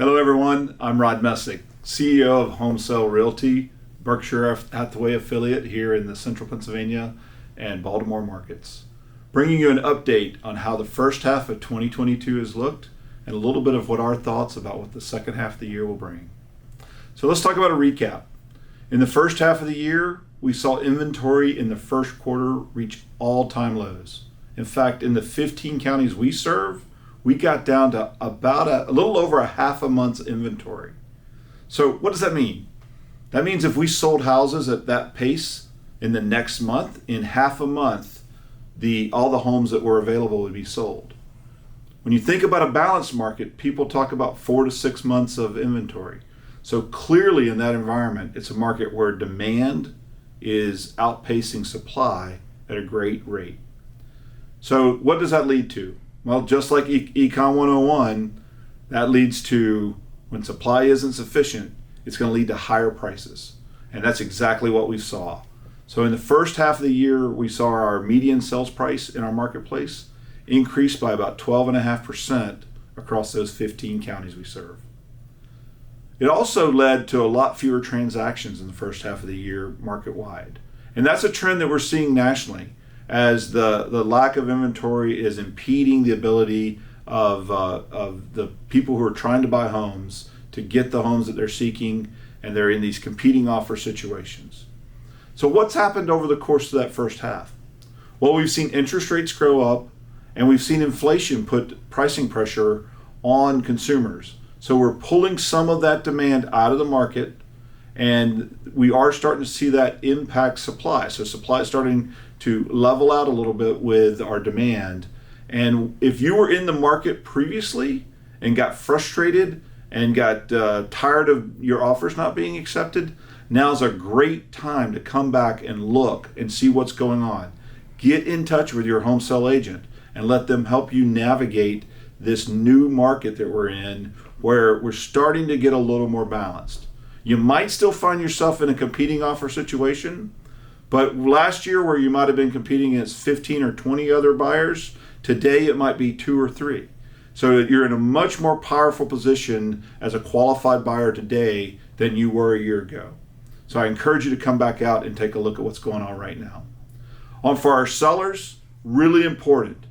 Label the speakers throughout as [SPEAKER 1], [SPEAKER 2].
[SPEAKER 1] Hello everyone, I'm Rod Messick, CEO of Homesale Realty, Berkshire Hathaway affiliate here in the Central Pennsylvania and Baltimore markets. Bringing you an update on how the first half of 2022 has looked and a little bit of what our thoughts about what the second half of the year will bring. So let's talk about a recap. In the first half of the year, we saw inventory in the first quarter reach all-time lows. In fact, in the 15 counties we serve, we got down to about a little over a half a month's inventory. So what does that mean? That means if we sold houses at that pace in the next month, in half a month, all the homes that were available would be sold. When you think about a balanced market, people talk about 4 to 6 months of inventory. So clearly in that environment, it's a market where demand is outpacing supply at a great rate. So what does that lead to? Well, just like Econ 101, that leads to when supply isn't sufficient, it's going to lead to higher prices. And that's exactly what we saw. So in the first half of the year, we saw our median sales price in our marketplace increase by about 12.5% across those 15 counties we serve. It also led to a lot fewer transactions in the first half of the year market-wide. And that's a trend that we're seeing nationally, as the lack of inventory is impeding the ability of the people who are trying to buy homes to get the homes that they're seeking, and they're in these competing offer situations. So what's happened over the course of that first half? Well, we've seen interest rates grow up, and we've seen inflation put pricing pressure on consumers. So we're pulling some of that demand out of the market, and we are starting to see that impact supply. So supply is starting to level out a little bit with our demand. And if you were in the market previously and got frustrated and got tired of your offers not being accepted, now's a great time to come back and look and see what's going on. Get in touch with your home sale agent and let them help you navigate this new market that we're in, where we're starting to get a little more balanced. You might still find yourself in a competing offer situation, but last year where you might have been competing against 15 or 20 other buyers, today it might be 2 or 3. So you're in a much more powerful position as a qualified buyer today than you were a year ago. So I encourage you to come back out and take a look at what's going on right now. For our sellers, really important.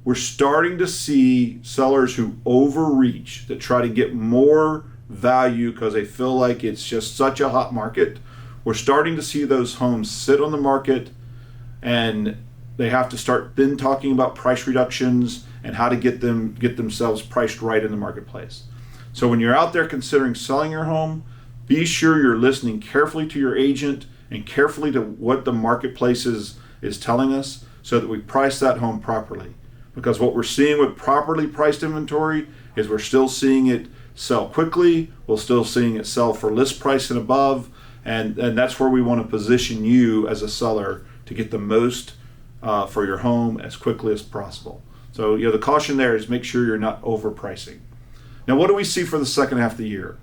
[SPEAKER 1] We're starting to see sellers who overreach, that try to get more value because they feel like it's just such a hot market. We're starting to see those homes sit on the market, and they have to start then talking about price reductions and how to get themselves priced right in the marketplace. So when you're out there considering selling your home, be sure you're listening carefully to your agent and carefully to what the marketplace is telling us, so that we price that home properly. Because what we're seeing with properly priced inventory is we're still seeing it sell quickly, we're still seeing it sell for list price and above, and that's where we want to position you as a seller to get the most for your home as quickly as possible. So the caution there is make sure you're not overpricing. Now, what do we see for the second half of the year?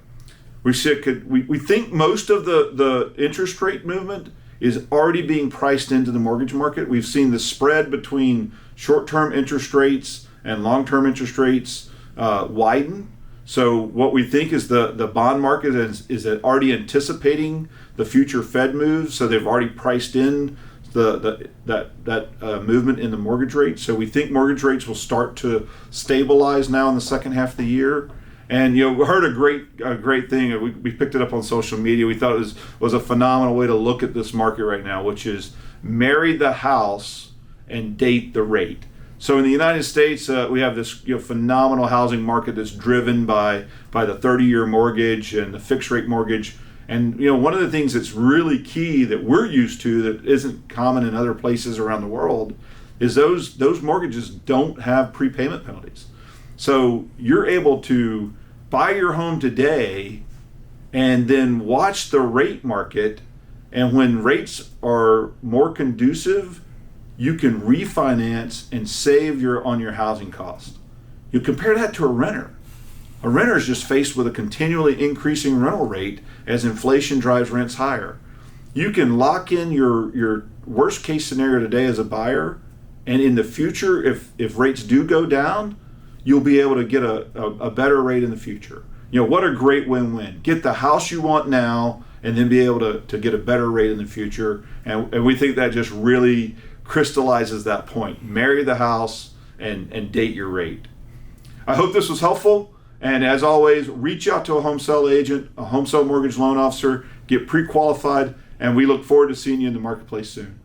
[SPEAKER 1] We think most of the interest rate movement is already being priced into the mortgage market. We've seen the spread between short-term interest rates and long-term interest rates widen. So what we think is the bond market is already anticipating the future Fed moves. So they've already priced in that movement in the mortgage rate. So we think mortgage rates will start to stabilize now in the second half of the year. And we heard a great thing. We picked it up on social media. We thought it was a phenomenal way to look at this market right now, which is marry the house and date the rate. So in the United States, we have this phenomenal housing market that's driven by the 30-year mortgage and the fixed rate mortgage. And one of the things that's really key that we're used to that isn't common in other places around the world is those mortgages don't have prepayment penalties. So you're able to buy your home today and then watch the rate market, and when rates are more conducive, you can refinance and save on your housing cost. You compare that to a renter. A renter is just faced with a continually increasing rental rate as inflation drives rents higher. You can lock in your worst case scenario today as a buyer, and in the future, if rates do go down, you'll be able to get a better rate in the future. What a great win-win. Get the house you want now and then be able to get a better rate in the future. And we think that just really crystallizes that point. Marry the house and date your rate. I hope this was helpful. And as always, reach out to a home sale agent, a home sale mortgage loan officer, get pre-qualified, and we look forward to seeing you in the marketplace soon.